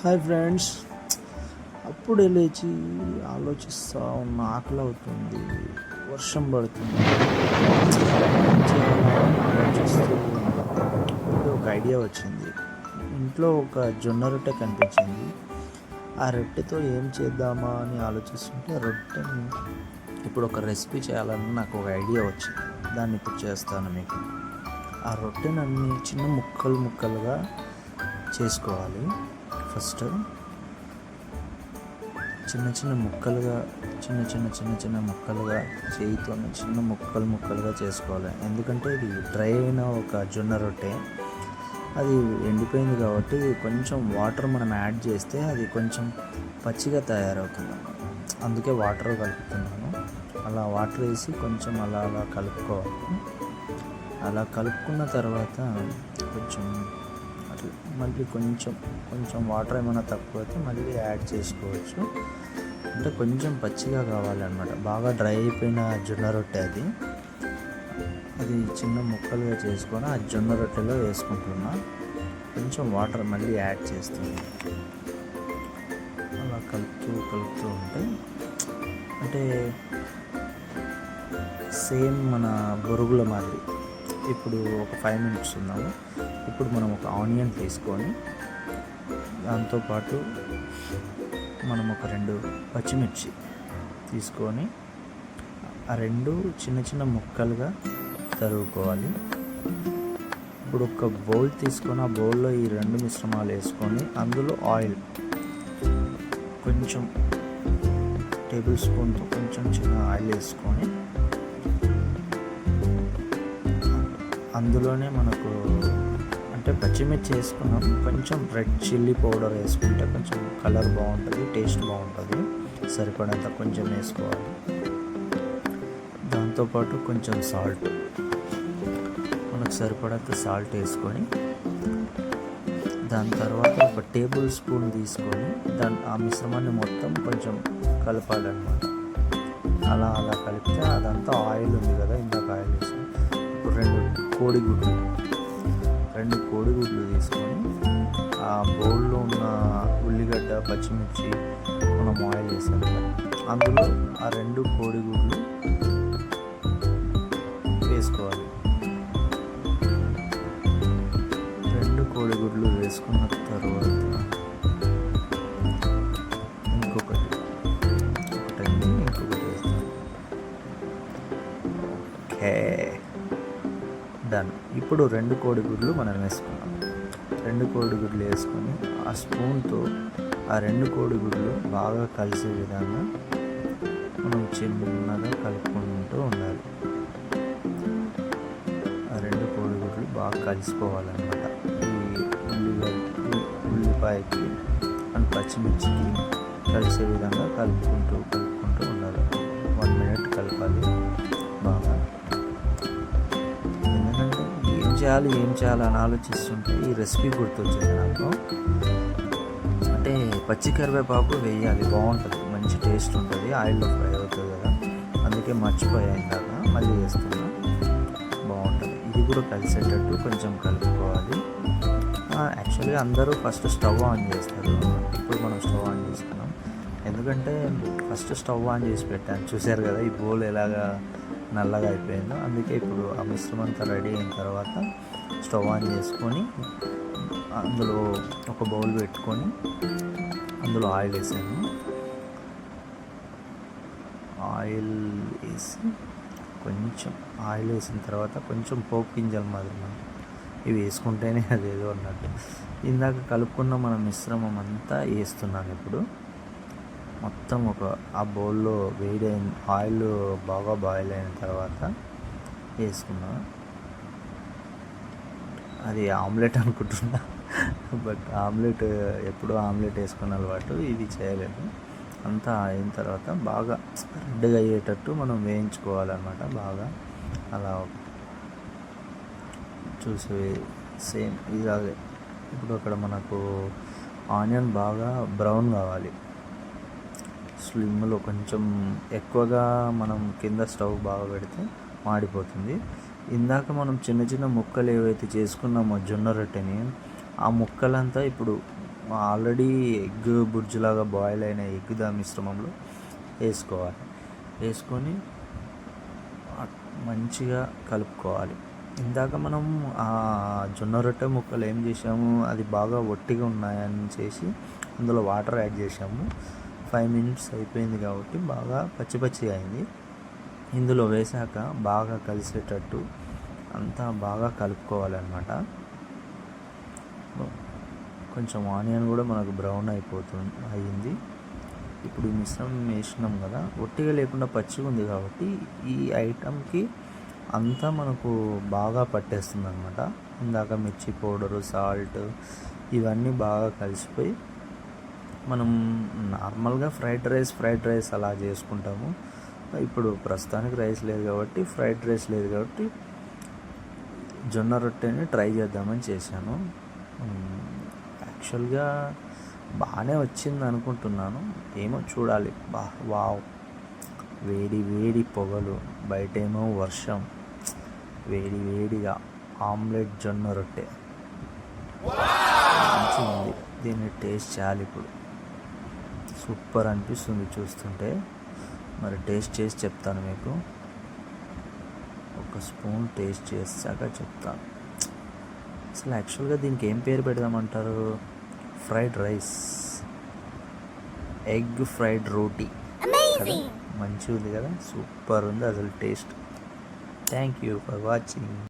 Hi friends. అప్పుడే లేచి ఆలోచిస్తూ ఉన్న, ఆకలి అవుతుంది, వర్షం పడుతుంది, ఆలోచిస్తూ ఇప్పుడు ఒక ఐడియా వచ్చింది. ఇంట్లో ఒక జొన్న రొట్టె కనిపించింది. ఆ రొట్టెతో ఏం చేద్దామా అని ఆలోచిస్తుంటే రొట్టెని ఇప్పుడు ఒక రెసిపీ చేయాలని నాకు ఒక ఐడియా వచ్చింది. దాన్ని ఇప్పుడు చేస్తాను మీకు. ఆ రొట్టెనన్నీ చిన్న ముక్కలుగా చేసుకోవాలి. ఫస్ట్ చిన్న ముక్కలుగా చిన్న ముక్కలుగా చేయితో చిన్న ముక్కలుగా చేసుకోవాలి. ఎందుకంటే ఇది డ్రై అయిన ఒక జొన్న రొట్టె, అది ఎండిపోయింది కాబట్టి కొంచెం వాటర్ మనం యాడ్ చేస్తే అది కొంచెం పచ్చిగా తయారవుతుంది. అందుకే వాటర్ కలుపుతున్నాను. అలా వాటర్ వేసి కొంచెం అలా కలుపుకోవాలి. అలా కలుపుకున్న తర్వాత కొంచెం మళ్ళీ కొంచెం వాటర్ ఏమైనా తక్కువ అయితే మళ్ళీ యాడ్ చేసుకోవచ్చు. అంటే కొంచెం పచ్చిగా కావాలన్నమాట. బాగా డ్రై అయిపోయిన జొన్న రొట్టె అది చిన్న ముక్కలుగా చేసుకొని ఆ జొన్న రొట్టెలో వేసుకుంటున్నా. కొంచెం వాటర్ మళ్ళీ యాడ్ చేస్తుంది. అలా కలుపుతూ ఉంటే అంటే సేమ్ మన బొరుగుల మాదిరి. ఇప్పుడు ఒక 5 minutes ఉన్నాము. ఇప్పుడు మనం ఒక ఆనియన్ తీసుకొని దాంతోపాటు మనం ఒక 2 పచ్చిమిర్చి తీసుకొని ఆ 2 చిన్న ముక్కలుగా తరుగుకోవాలి. ఇప్పుడు ఒక బౌల్ తీసుకొని ఆ బౌల్లో ఈ 2 మిశ్రమాలు వేసుకొని అందులో ఆయిల్ కొంచెం టేబుల్ స్పూన్తో కొంచెం చిన్న ఆయిల్ వేసుకొని అందులోనే మనకు అంటే పచ్చిమిర్చి వేసుకున్నాం. కొంచెం రెడ్ చిల్లీ పౌడర్ వేసుకుంటే కొంచెం కలర్ బాగుంటుంది, టేస్ట్ బాగుంటుంది. సరిపడంత కొంచెం వేసుకోవాలి. దాంతోపాటు కొంచెం సాల్ట్, మనకు సరిపడంత సాల్ట్ వేసుకొని దాని తర్వాత ఒక టేబుల్ స్పూన్ తీసుకొని ఆ మిశ్రమాన్ని మొత్తం కొంచెం కలపాలన్నమాట. అలా కలిపితే అదంతా ఆయిల్ ఉంది కదా, ఇందాక ఆయిల్ వేసుకొని ఇప్పుడు 2 కోడిగుడ్లు తీసుకొని ఆ బౌల్లో ఉన్న ఉల్లిగడ్డ, పచ్చిమిర్చి మనం ఆయిల్ వేసాం కదా, అందులో ఆ 2 కోడిగుడ్లు వేసుకోవాలి. 2 కోడిగుడ్లు వేసుకున్న తర్వాత ఇంకొకటి వేస్తాం. Okay, done. ఇప్పుడు 2 కోడిగుడ్లు మనం వేసుకున్నాం. 2 కోడిగుడ్లు వేసుకొని ఆ స్పూన్తో ఆ 2 కోడిగుడ్లు బాగా కలిసే విధంగా మనం చిన్నగా కలుపుకుంటూ ఉండాలి. ఆ 2 కోడిగుడ్లు బాగా కలిసిపోవాలన్నమాట. ఈ ఉల్లిపాయకి అండ్ పచ్చిమిర్చికి కలిసే విధంగా కలుపుకుంటూ ఉండాలి. 1 minute కలపాలి బాగా. ఏం చేయాలి అని ఆలోచిస్తుంటే ఈ రెసిపీ గుర్తొచ్చింది నాకు. అంటే పచ్చి కరివేపాకు వేయాలి, బాగుంటుంది, మంచి టేస్ట్ ఉంటుంది, ఆయిల్లో ఫ్రై అవుతుంది కదా. అందుకే మర్చిపోయా ఇందాక, మళ్ళీ వేస్తున్నా. బాగుంటుంది. ఇది కూడా కలిసేటట్టు కొంచెం కలుపుకోవాలి. యాక్చువల్గా అందరూ ఫస్ట్ స్టవ్ ఆన్ చేస్తారు. ఇప్పుడు మనం స్టవ్ ఆన్ చేసుకున్నాం. ఎందుకంటే ఫస్ట్ స్టవ్ ఆన్ చేసి పెట్టాను. చూశారు కదా ఈ బౌల్ ఎలాగా నల్లగా అయిపోయిందో. అందుకే ఇప్పుడు ఆ మిశ్రమం అంతా రెడీ అయిన తర్వాత స్టవ్ ఆన్ చేసుకొని అందులో ఒక బౌల్ పెట్టుకొని అందులో ఆయిల్ వేసాను. ఆయిల్ వేసిన తర్వాత కొంచెం పోపు గింజల మాదిరి మనం ఇవి వేసుకుంటేనే అదేదో అన్నట్టు ఇందాక కలుపుకున్న మన మిశ్రమం అంతా వేస్తున్నాను. ఇప్పుడు మొత్తం ఆ బౌల్లో ఆయిల్ బాగా బాయిల్ అయిన తర్వాత వేసుకున్నా. అది ఆమ్లెట్ అనుకుంటున్నా, బట్ ఎప్పుడూ ఆమ్లెట్ వేసుకున్న అలవాటు, ఇది చేయలేదు. అంతా అయిన తర్వాత బాగా రెడ్గా అయ్యేటట్టు మనం వేయించుకోవాలన్నమాట. బాగా అలా చూసి సేమ్ ఇలాగే. ఇప్పుడు అక్కడ మనకు ఆనియన్ బాగా బ్రౌన్ కావాలి. స్లిమ్లో కొంచెం ఎక్కువగా మనం కింద స్టవ్ బాగా పెడితే మాడిపోతుంది. ఇందాక మనం చిన్న ముక్కలు ఏవైతే చేసుకున్నామో జొన్న రొట్టెని, ఆ ముక్కలంతా ఇప్పుడు ఆల్రెడీ ఎగ్ బుర్జులాగా బాయిల్ అయిన ఎగ్ మిశ్రమంలో వేసుకోవాలి. వేసుకొని మంచిగా కలుపుకోవాలి. ఇందాక మనం ఆ జొన్న రొట్టె ముక్కలు ఏం చేసాము, అది బాగా ఒట్టిగా ఉన్నాయని చేసి అందులో వాటర్ యాడ్ చేసాము. 5 minutes అయిపోయింది కాబట్టి బాగా పచ్చి పచ్చిగా అయింది. ఇందులో వేసాక బాగా కలిసేటట్టు అంతా బాగా కలుపుకోవాలన్నమాట. కొంచెం ఆనియన్ కూడా మనకు బ్రౌన్ అయింది. ఇప్పుడు ఈ మిశ్రమం వేసినాం కదా, ఒట్టిగా లేకుండా పచ్చిగా ఉంది కాబట్టి ఈ ఐటమ్కి అంతా మనకు బాగా పట్టేస్తుంది అనమాట. ఇందాక మిర్చి పౌడరు, సాల్ట్ ఇవన్నీ బాగా కలిసిపోయి మనం నార్మల్గా ఫ్రైడ్ రైస్ అలా చేసుకుంటాము. ఇప్పుడు ప్రస్తుతానికి రైస్ లేదు కాబట్టి, ఫ్రైడ్ రైస్ లేదు కాబట్టి జొన్న రొట్టెని ట్రై చేద్దామని చేశాను. యాక్చువల్గా బాగానే వచ్చింది అనుకుంటున్నాను, ఏమో చూడాలి. వావ్, వేడి వేడి పొగలు, బయటేమో వర్షం, వేడి వేడిగా ఆమ్లెట్ జొన్న రొట్టె మంచిగా ఉంది. దీన్ని టేస్ట్ చేయాలి ఇప్పుడు. సూపర్ అనిపిస్తుంది చూస్తుంటే. మరి టేస్ట్ చేసి చెప్తాను మీకు. ఒక స్పూన్ టేస్ట్ చేసాక చెప్తాను. అసలు యాక్చువల్గా దీనికి ఏం పేరు పెడదామంటారు? ఫ్రైడ్ రైస్, ఎగ్ ఫ్రైడ్ రోటీ కదా, మంచిగా ఉంది కదా, సూపర్ ఉంది అసలు taste. Thank you for watching.